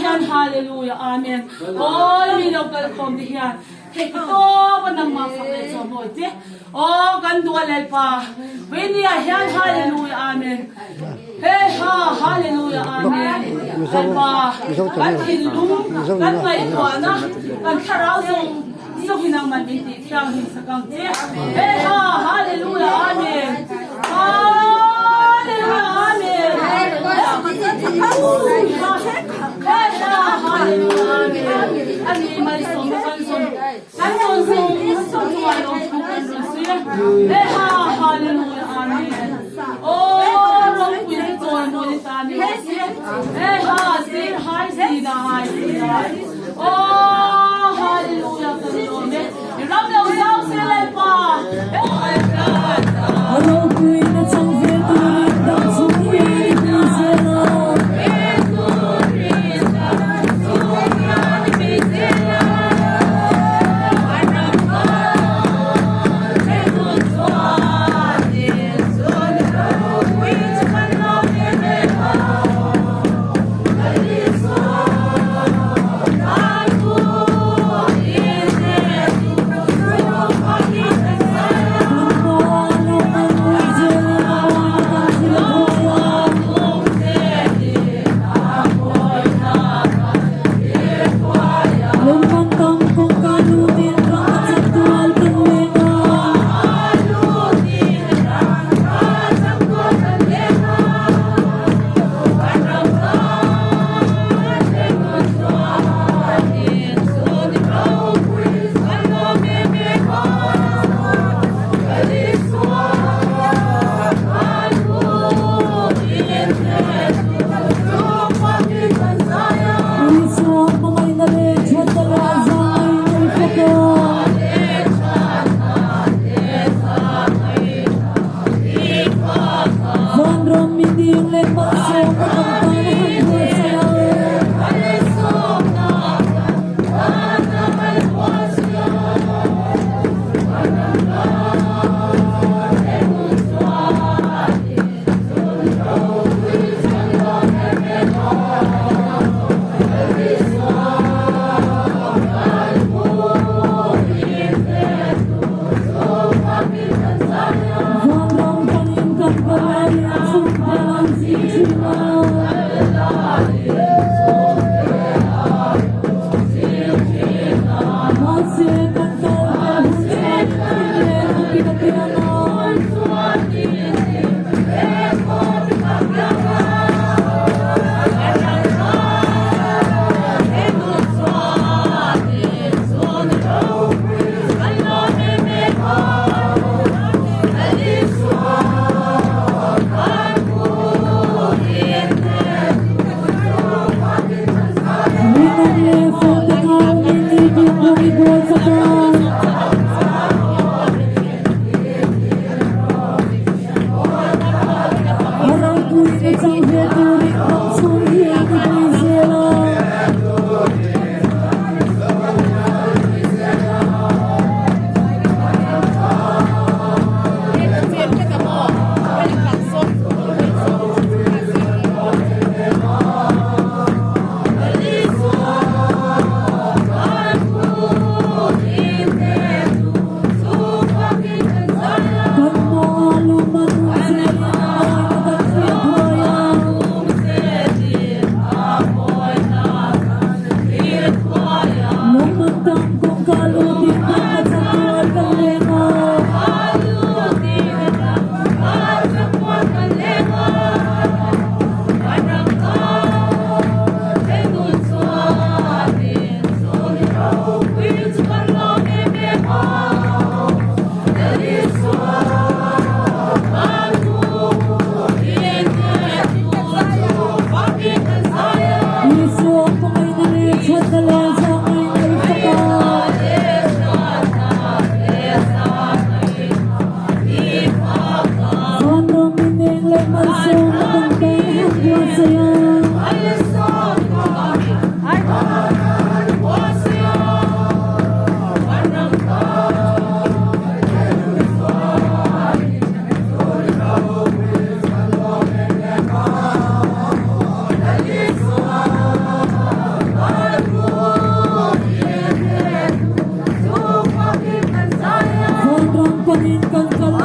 hian hallelujah amen oi mi lo kal khom di hian to banang ma fa le so moi ti o kan dual el pa we ya hian hallelujah amen hey ha hallelujah amen kan pa kan hin lu kan mai ko na kan tharau song so hinang man ti thiang hi sakang ti hey ha hallelujah amen hallelujah amen anh đi mai sống con sống anh sống sống ngoài lòng không cần rồi xưa ê ha hallelujah amen ô lòng quý rồi môi ta đi xưa ê ha xin hai xin hai ô hallelujah cái gì mẹ you love the sound xin lên pa Hello, Queen, it's on the dance with me. Rin kan